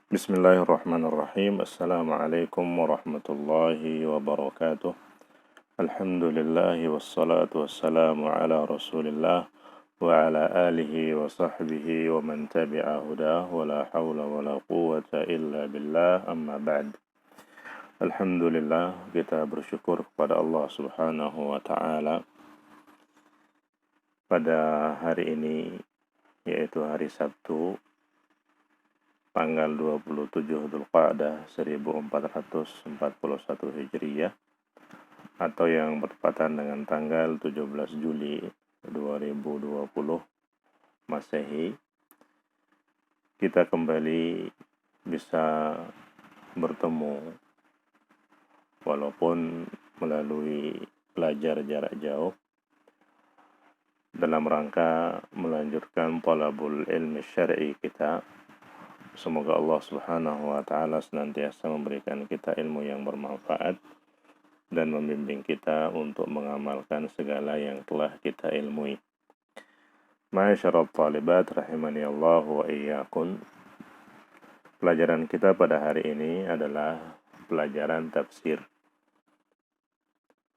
Bismillahirrahmanirrahim. Assalamualaikum warahmatullahi wabarakatuh. Alhamdulillahi wassalatu wassalamu ala rasulillah wa ala alihi wa sahbihi wa man tabi'a hudah wa la hawla wa la quwwata illa billah amma ba'd. Alhamdulillah, kita bersyukur kepada Allah subhanahu wa ta'ala pada hari ini, yaitu hari Sabtu, tanggal 27 Dzulqa'dah 1441 Hijriyah, atau yang bertepatan dengan tanggal 17 Juli 2020 Masehi. Kita kembali bisa bertemu walaupun melalui belajar jarak jauh dalam rangka melanjutkan talabul ilmi syar'i kita. Semoga Allah subhanahu wa ta'ala senantiasa memberikan kita ilmu yang bermanfaat dan membimbing kita untuk mengamalkan segala yang telah kita ilmui. Ma'asyiral thalibat rahimani Allah wa iyyakum. Pelajaran kita pada hari ini adalah pelajaran tafsir.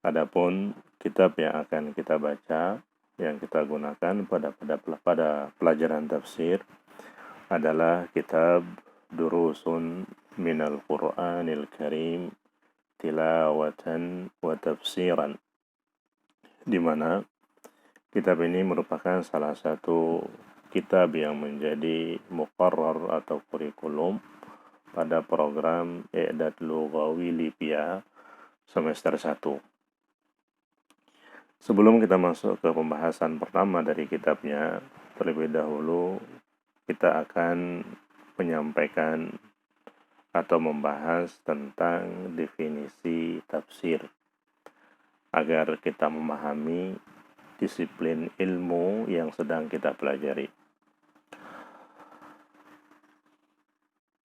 Adapun kitab yang akan kita baca, yang kita gunakan pada pelajaran tafsir adalah kitab Durusun Minal Qur'anil Karim Tilawatan wa Tafsiran, di mana kitab ini merupakan salah satu kitab yang menjadi muqarrar atau kurikulum pada program I'dad Lughawi Libya semester 1. Sebelum kita masuk ke pembahasan pertama dari kitabnya, terlebih dahulu kita akan menyampaikan atau membahas tentang definisi tafsir agar kita memahami disiplin ilmu yang sedang kita pelajari.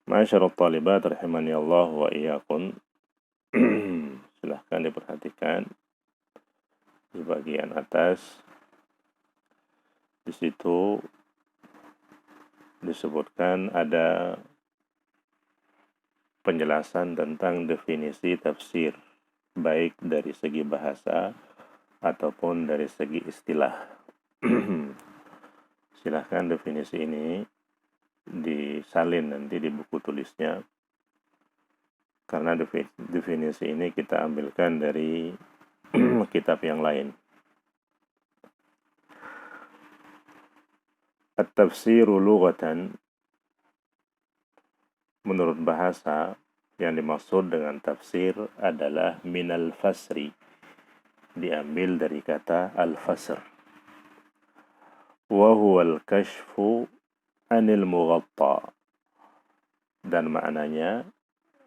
Ma'asyiral thalibat rahimani Allah wa iyyakum. Silahkan diperhatikan di bagian atas. Di situ disebutkan ada penjelasan tentang definisi tafsir, baik dari segi bahasa ataupun dari segi istilah. Silahkan definisi ini disalin nanti di buku tulisnya, karena definisi ini kita ambilkan dari kitab yang lain. At-tafsiru lughatan, menurut bahasa, yang dimaksud dengan tafsir adalah minal fasri, diambil dari kata al-fasr. Wa huwa al-kashfu anil mughatta, dan maknanya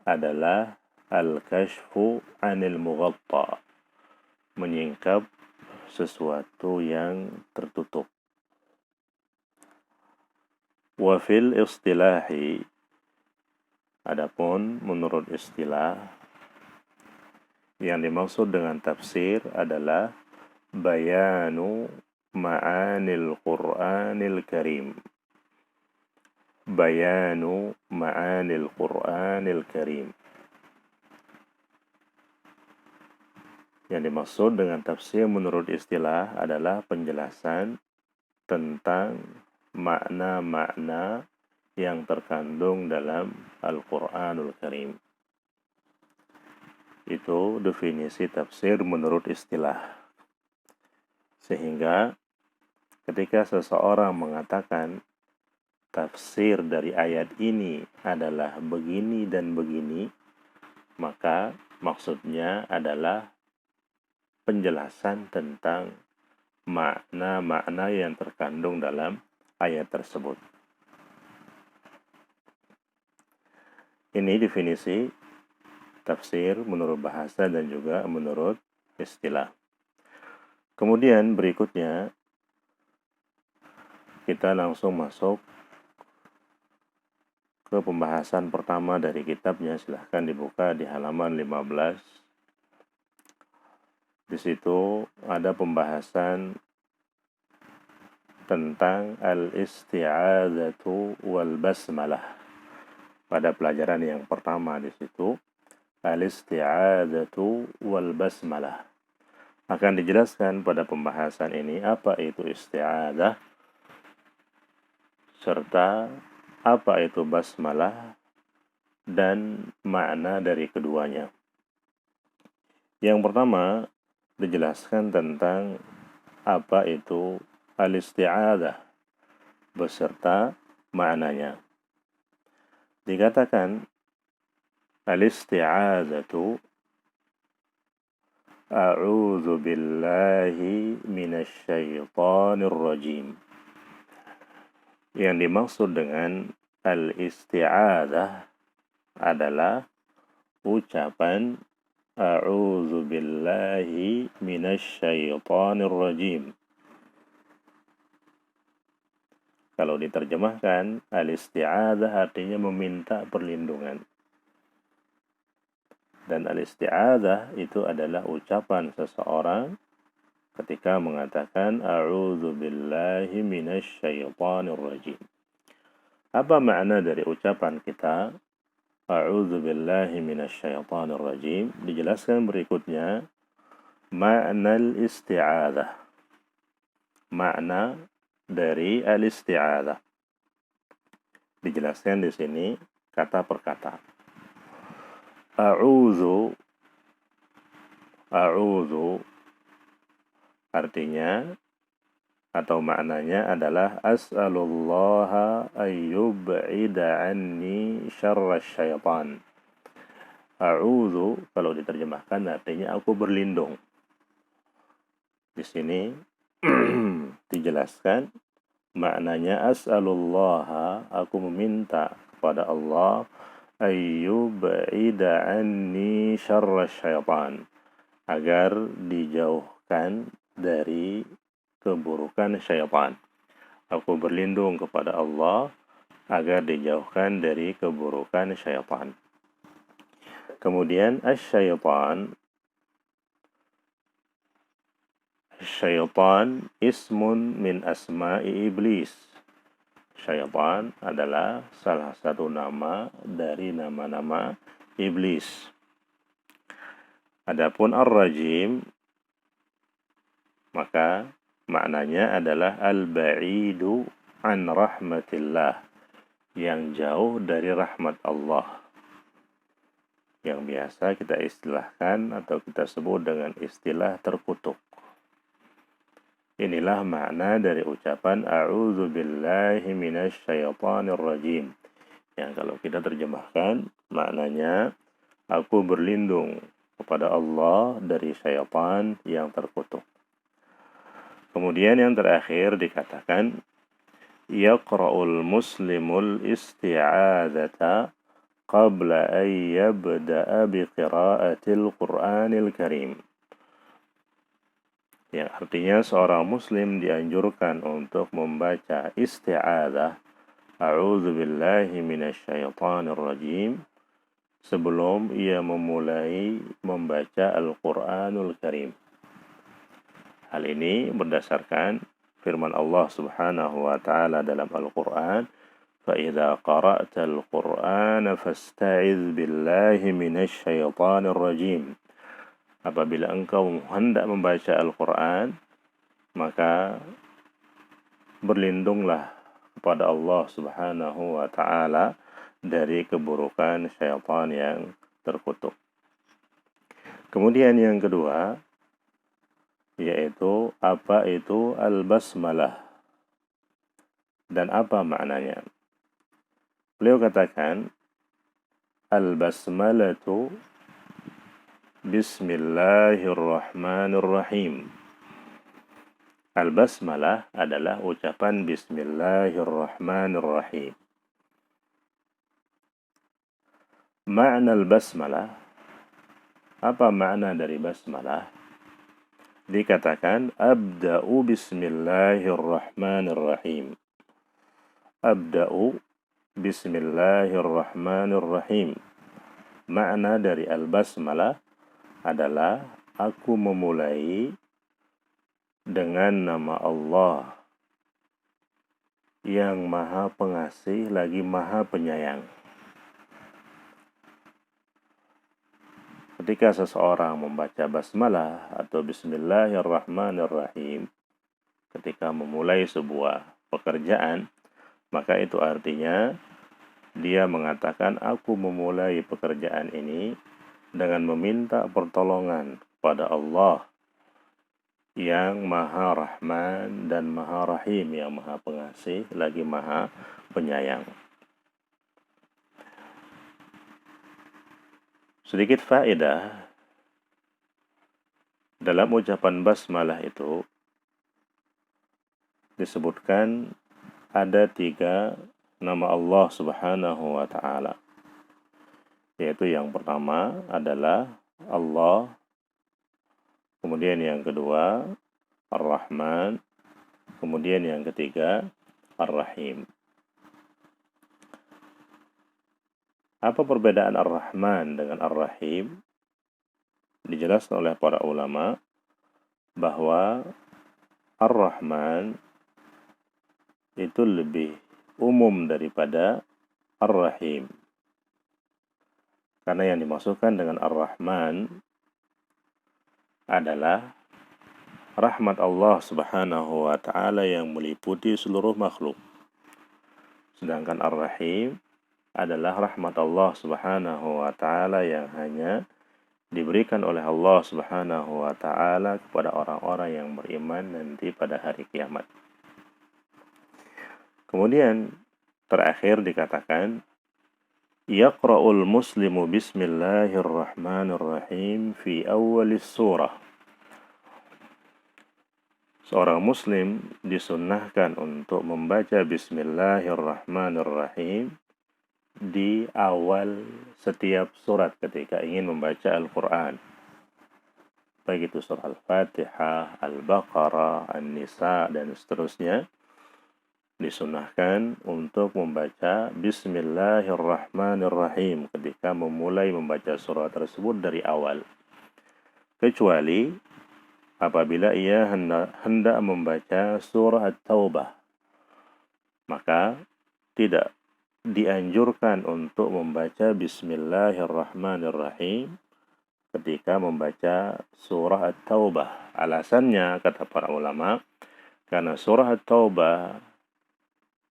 adalah al-kashfu anil mughatta, menyingkap sesuatu yang tertutup. Wa fil istilahi, adapun menurut istilah, yang dimaksud dengan tafsir adalah bayanu ma'anil Qur'anil Karim. Bayanu ma'anil Qur'anil Karim. Yang dimaksud dengan tafsir menurut istilah adalah penjelasan tentang makna-makna yang terkandung dalam Al-Qur'anul Karim. Itu definisi tafsir menurut istilah. Sehingga ketika seseorang mengatakan tafsir dari ayat ini adalah begini dan begini, maka maksudnya adalah penjelasan tentang makna-makna yang terkandung dalam ayat tersebut. Ini definisi tafsir menurut bahasa dan juga menurut istilah. Kemudian berikutnya kita langsung masuk ke pembahasan pertama dari kitabnya. Silahkan dibuka di halaman 15. Di situ ada pembahasan tentang al-isti'adzatu wal basmalah. pada pelajaran yang pertama di situ, al-isti'adzatu wal basmalah. Akan dijelaskan pada pembahasan ini apa itu isti'adzah serta apa itu basmalah dan makna dari keduanya. Yang pertama dijelaskan tentang apa itu al-isti'adzah beserta maknanya. Dikatakan al-isti'adzatu a'udzu billahi minasyaitonir rajim. Yang dimaksud dengan al-isti'adzah adalah ucapan a'udzu billahi minasyaitonir rajim. Kalau diterjemahkan, al-isti'adzah artinya meminta perlindungan. Dan al-isti'adzah itu adalah ucapan seseorang ketika mengatakan a'udzu billahi minasyaitonir rajim. Apa makna dari ucapan kita a'udzu billahi minasyaitonir rajim? Dijelaskan berikutnya makna al-isti'adzah. Makna dari al-isti'adzah. Dijelaskan di sini kata per kata. A'udzu artinya atau maknanya adalah as'alullaha ayyub'ida anni syarra syaitan. A'udzu kalau diterjemahkan artinya aku berlindung. Di sini dijelaskan maknanya as'alullaha aku meminta kepada Allah ayyub'ida anni syarra syaitan agar dijauhkan dari keburukan syaitan. Aku berlindung kepada Allah agar dijauhkan dari keburukan syaitan. Kemudian syaitan ismun min asma'i iblis. Syaitan adalah salah satu nama dari nama-nama iblis. Adapun ar-rajim maka maknanya adalah al-ba'idu an rahmatillah, yang jauh dari rahmat Allah. Yang biasa kita istilahkan atau kita sebut dengan istilah terkutuk. Inilah makna dari ucapan a'udzu billahi minasyaitonir rajim. Yang kalau kita terjemahkan maknanya aku berlindung kepada Allah dari syaitan yang terkutuk. Kemudian yang terakhir dikatakan yaqra'ul muslimul isti'adzata qabla an yabda'a biqira'atil Qur'anil Karim. Yang artinya seorang muslim dianjurkan untuk membaca isti'adzah a'udzu billahi minasyaitonir rajim sebelum ia memulai membaca Al-Qur'anul Karim. Hal ini berdasarkan firman Allah Subhanahu wa taala dalam Al-Qur'an, "Fa idza qara'tal Qur'ana fasta'iz billahi minasyaitonir rajim." Apabila engkau hendak membaca Al-Qur'an, maka berlindunglah kepada Allah Subhanahu wa taala dari keburukan syaitan yang terkutuk. Kemudian yang kedua yaitu apa itu al-basmalah dan apa maknanya. Beliau katakan al-basmalatu bismillahirrahmanirrahim. Al-basmalah adalah ucapan bismillahirrahmanirrahim. Makna al-basmalah, apa makna dari basmalah? Dikatakan abda'u bismillahirrahmanirrahim. Abda'u bismillahirrahmanirrahim. Makna dari al-basmalah adalah aku memulai dengan nama Allah yang maha pengasih lagi maha penyayang. ketika seseorang membaca basmalah atau bismillahirrahmanirrahim ketika memulai sebuah pekerjaan, maka itu artinya dia mengatakan, aku memulai pekerjaan ini dengan meminta pertolongan kepada Allah yang Maha Rahman dan Maha Rahim, yang Maha Pengasih lagi Maha Penyayang. Sedikit faedah, dalam ucapan basmalah itu disebutkan ada 3 nama Allah Subhanahu wa ta'ala, yaitu yang pertama adalah Allah, kemudian yang kedua Ar-Rahman, kemudian yang ketiga Ar-Rahim. Apa perbedaan Ar-Rahman dengan Ar-Rahim? Dijelaskan oleh para ulama bahwa Ar-Rahman itu lebih umum daripada Ar-Rahim. Karena yang dimaksudkan dengan Ar-Rahman adalah rahmat Allah Subhanahu wa ta'ala yang meliputi seluruh makhluk. Sedangkan Ar-Rahim adalah rahmat Allah Subhanahu wa ta'ala yang hanya diberikan oleh Allah Subhanahu wa ta'ala kepada orang-orang yang beriman nanti pada hari kiamat. Kemudian terakhir dikatakan, yaqra'ul muslimu bismillahirrahmanirrahim fi awwalis surah. Seorang muslim disunnahkan untuk membaca bismillahirrahmanirrahim di awal setiap surat ketika ingin membaca Al-Quran. Baik itu surah Al-Fatihah, Al-Baqarah, An-Nisa, dan seterusnya. Disunahkan untuk membaca bismillahirrahmanirrahim ketika memulai membaca surah tersebut dari awal. Kecuali apabila ia hendak membaca surah At-Taubah, maka tidak dianjurkan untuk membaca bismillahirrahmanirrahim ketika membaca surah At-Taubah. Alasannya, kata para ulama, karena surah At-Taubah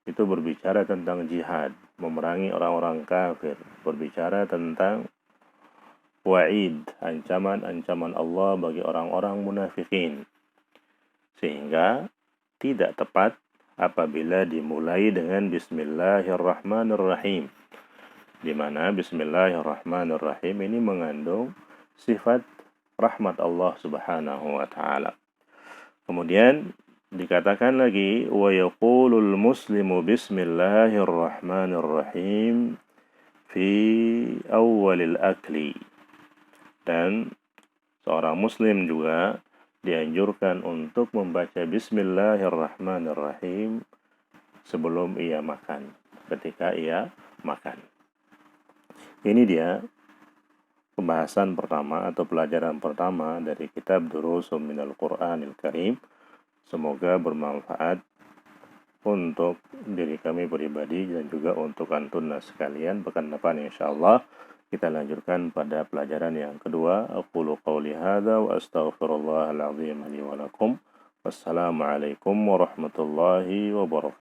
itu berbicara tentang jihad, memerangi orang-orang kafir, berbicara tentang wa'id, ancaman-ancaman Allah bagi orang-orang munafikin. Sehingga tidak tepat apabila dimulai dengan bismillahirrahmanirrahim, di mana bismillahirrahmanirrahim ini mengandung sifat rahmat Allah Subhanahu wa ta'ala. Kemudian dikatakan lagi, wa yaqulul muslimu bismillahirrahmanirrahim fi awwalil akli. Dan seorang muslim juga dianjurkan untuk membaca bismillahirrahmanirrahim sebelum ia makan, ketika ia makan. Ini dia pembahasan pertama atau pelajaran pertama dari kitab Durusum Minal Qur'anil Karim. Semoga bermanfaat untuk diri kami pribadi dan juga untuk antunna sekalian. Pekan depan insyaallah kita lanjutkan pada pelajaran yang kedua. Aqulu qawli hadza wa astaghfirullahal azim li wa lakum. Wassalamualaikum warahmatullahi wabarakatuh.